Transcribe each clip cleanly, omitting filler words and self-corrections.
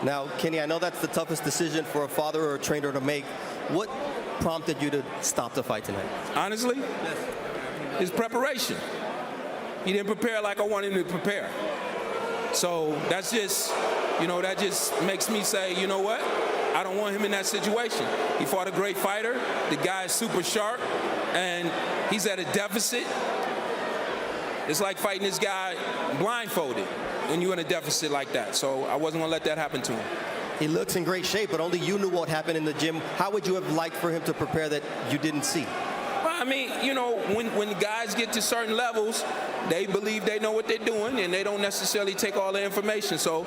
Now, Kenny, I know that's the toughest decision for a father or a trainer to make. What prompted you to stop the fight tonight? Honestly, his preparation. He didn't prepare like I wanted him to prepare. So that's just, that just makes me say, you know what? I don't want him in that situation. He fought a great fighter. The guy is super sharp, and he's at a deficit. It's like fighting this guy blindfolded when you're in a deficit like that. So I wasn't going to let that happen to him. He looks in great shape, but only you knew what happened in the gym. How would you have liked for him to prepare that you didn't see? Well, I mean, when guys get to certain levels, they believe they know what they're doing, and they don't necessarily take all the information. So,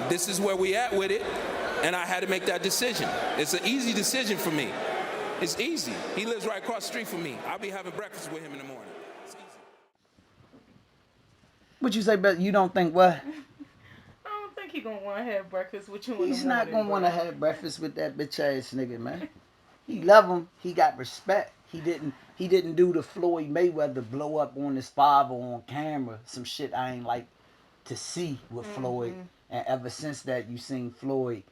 this is where we at with it, and I had to make that decision. It's an easy decision for me. It's easy. He lives right across the street from me. I'll be having breakfast with him in the morning. It's easy. What you say, but you don't think what? I don't think he gonna want to have breakfast with you in the He's morning. not gonna want to have breakfast with that bitch ass nigga, man. He love him. He got respect. He didn't do the Floyd Mayweather blow up on his father on camera. Some shit I ain't like to see with Floyd. And ever since that, you seen Floyd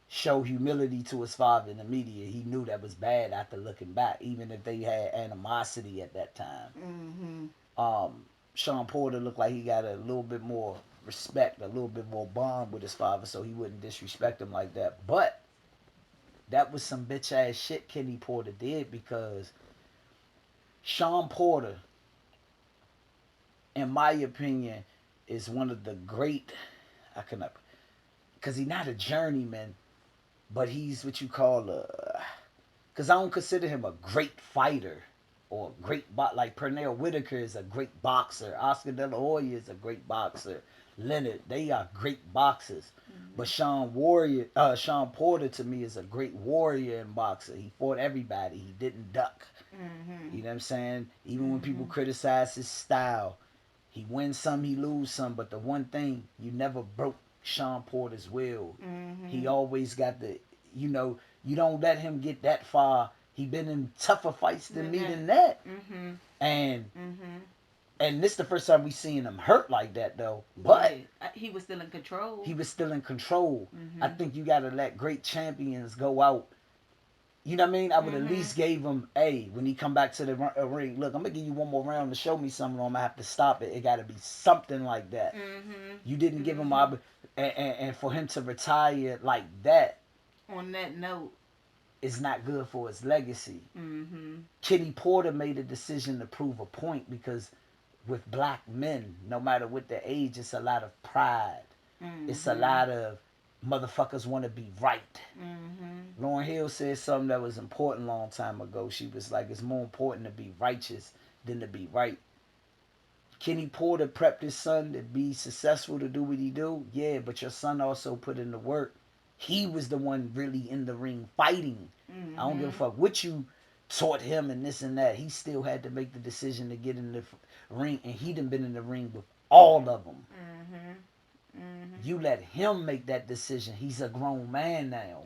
show humility to his father in the media. He knew that was bad after looking back, even if they had animosity at that time. Sean Porter looked like he got a little bit more respect, a little bit more bond with his father, so he wouldn't disrespect him like that. But that was some bitch ass shit Kenny Porter did, because Sean Porter, in my opinion, is one of the great, because he's not a journeyman, but he's what you call because I don't consider him a great fighter or a great like Pernell Whitaker is a great boxer. Oscar De La Hoya is a great boxer. Leonard, they are great boxers. But Sean Porter to me is a great warrior and boxer. He fought everybody. He didn't duck. You know what I'm saying? Even when people criticize his style, he wins some, he lose some. But the one thing, you never broke Sean Porter's will. He always got you don't let him get that far. He been in tougher fights than me than that. And this the first time we seen him hurt like that, though. But he was still in control. He was still in control. I think you got to let great champions go out. You know what I mean? I would at least gave him, when he come back to the ring, look, I'm going to give you one more round to show me something, or I'm going to have to stop it. It got to be something like that. You didn't give him, and for him to retire like that. On that note. Is not good for his legacy. Kenny Porter made a decision to prove a point, because with black men, no matter what their age, it's a lot of pride. It's a lot of motherfuckers want to be right. Lauryn Hill said something that was important a long time ago. She was like, it's more important to be righteous than to be right. Kenny Porter prepped his son to be successful, to do what he do. Yeah, but your son also put in the work. He was the one really in the ring fighting. I don't give a fuck what you taught him and this and that. He still had to make the decision to get in the ring, and he done been in the ring with all of them. You let him make that decision. He's a grown man now.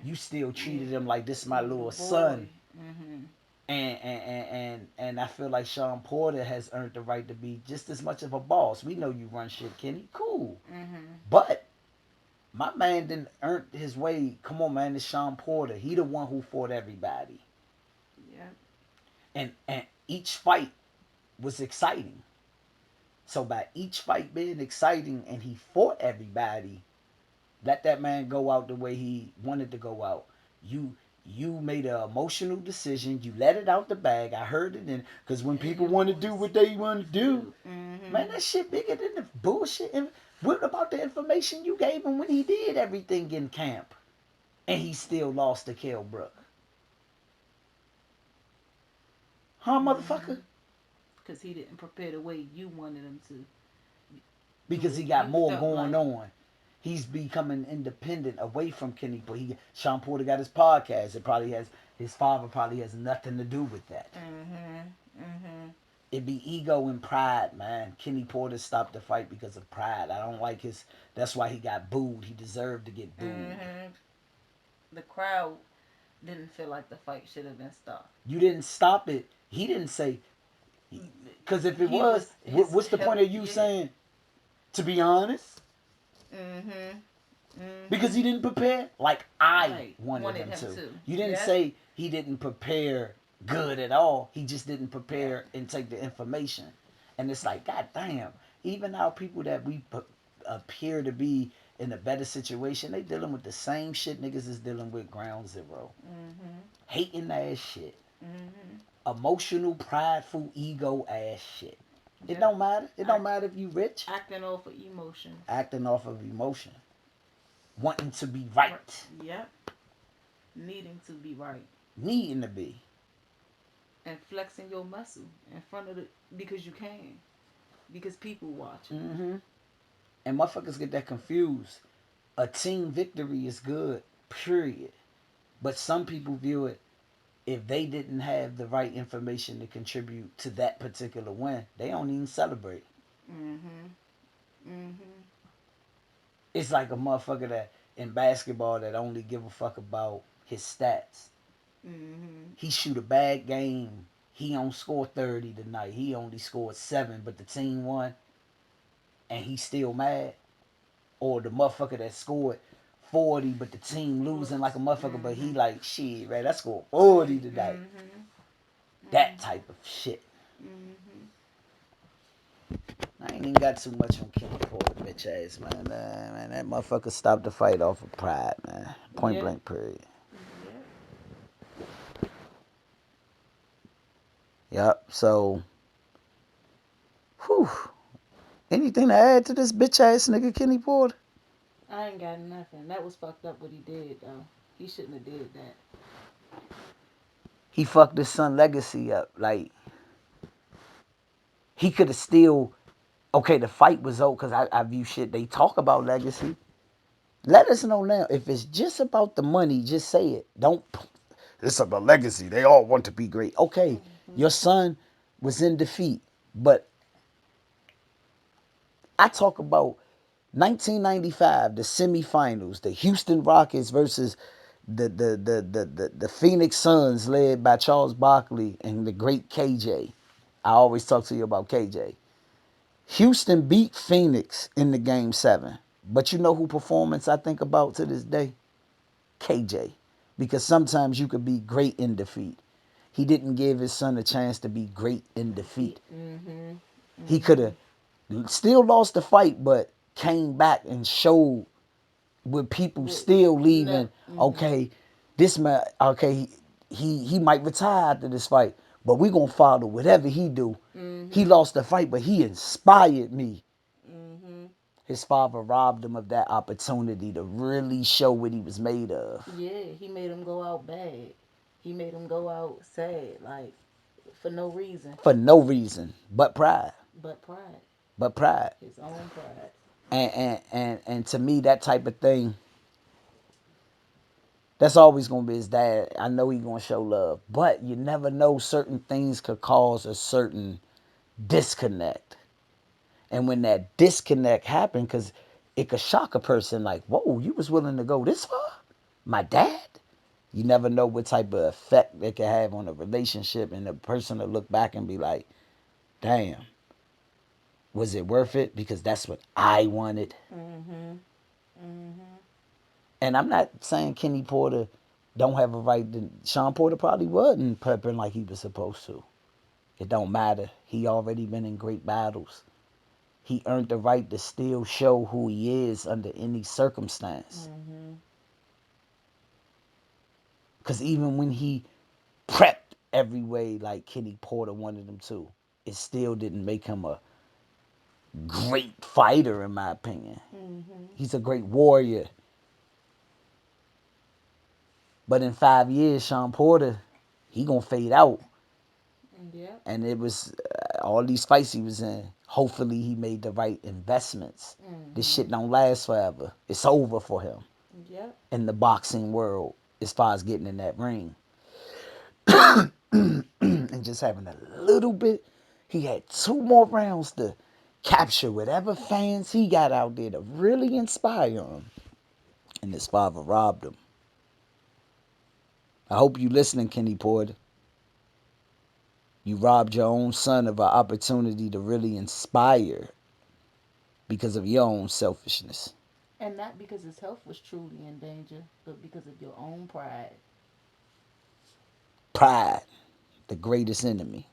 You still treated him like this my little son. And I feel like Sean Porter has earned the right to be just as much of a boss. We know you run shit, Kenny. Cool. But my man didn't earn his way. Come on, man. It's Sean Porter. He the one who fought everybody. And each fight was exciting. So by each fight being exciting and he fought everybody, let that man go out the way he wanted to go out. You made an emotional decision. You let it out the bag. I heard it in, because when people want to do what they want to do, man, that shit bigger than the bullshit. And what about the information you gave him when he did everything in camp and he still lost to Kell Brook? Huh, motherfucker? Because he didn't prepare the way you wanted him to. Because he got more going on. He's becoming independent away from Kenny. But Sean Porter got his podcast. His father probably has nothing to do with that. It be ego and pride, man. Kenny Porter stopped the fight because of pride. I don't like his. That's why he got booed. He deserved to get booed. The crowd didn't feel like the fight should have been stopped. You didn't stop it. He didn't say. Because if it was, what's the point of you saying? To be honest, Because he didn't prepare like I Right. wanted him to. to. You didn't Yep. say he didn't prepare good at all. He just didn't prepare and take the information. And it's like, God damn, even our people that we appear to be in a better situation, they dealing with the same shit niggas is dealing with ground 0. Hating ass shit. Emotional, prideful, ego ass shit. It Yep. don't matter. It don't matter if you rich. Acting off of emotion. Acting off of emotion. Wanting to be right. Yep. Needing to be right. Needing to be. And flexing your muscle in front of the because you can. Because people watching. Mm-hmm. And motherfuckers get that confused. A team victory is good, period. But some people view it, if they didn't have the right information to contribute to that particular win, they don't even celebrate. It's like a motherfucker that in basketball that only give a fuck about his stats. He shoot a bad game. He don't score 30 tonight. He only scored 7, but the team won. And he's still mad. Or the motherfucker that scored 40, but the team losing like a motherfucker, but he like, shit, man, I scored 40 tonight. That type of shit. I ain't even got too much on Kenny Porter, bitch ass, man. Man, that motherfucker stopped the fight off of pride, man. Point blank, period. Yep, so, whew. Anything to add to this bitch ass nigga Kenny Porter? I ain't got nothing. That was fucked up what he did though. He shouldn't have did that. He fucked his son legacy up. Like, he could have still, okay, the fight was over because I view shit, they talk about legacy. Let us know now. If it's just about the money, just say it. Don't, it's about legacy. They all want to be great. Okay, your son was in defeat, but I talk about 1995, the semifinals, the Houston Rockets versus the Phoenix Suns led by Charles Barkley and the great KJ. I always talk to you about KJ. Houston beat Phoenix in the game 7. But you know who performance I think about to this day? KJ. Because sometimes you could be great in defeat. He didn't give his son a chance to be great in defeat. He could have still lost the fight, but came back and showed with people still leaving. Okay, this man, okay, he might retire after this fight, but we gonna follow whatever he do. He lost the fight, but he inspired me. His father robbed him of that opportunity to really show what he was made of. Yeah, he made him go out bad. He made him go out sad, like for no reason. For no reason but pride. But pride. But pride. His own pride. And to me, that type of thing, that's always gonna be his dad. I know he's gonna show love, but you never know. Certain things could cause a certain disconnect, and when that disconnect happens, because it could shock a person, like, "Whoa, you was willing to go this far, my dad." You never know what type of effect it can have on a relationship, and the person will look back and be like, "Damn, was it worth it? Because that's what I wanted." And I'm not saying Kenny Porter don't have a right to. Sean Porter probably wasn't prepping like he was supposed to. It don't matter. He already been in great battles. He earned the right to still show who he is under any circumstance. Because even when he prepped every way like Kenny Porter wanted him to, it still didn't make him a great fighter, in my opinion. He's a great warrior. But in 5 years, Sean Porter, he gonna fade out. Yep. And it was all these fights he was in. Hopefully he made the right investments. This shit don't last forever. It's over for him Yep. in the boxing world as far as getting in that ring. And just having a little bit. He had 2 more rounds to capture whatever fans he got out there to really inspire him. And his father robbed him. I hope you listening, Kenny Porter. You robbed your own son of an opportunity to really inspire because of your own selfishness. And not because his health was truly in danger, but because of your own pride. Pride, the greatest enemy.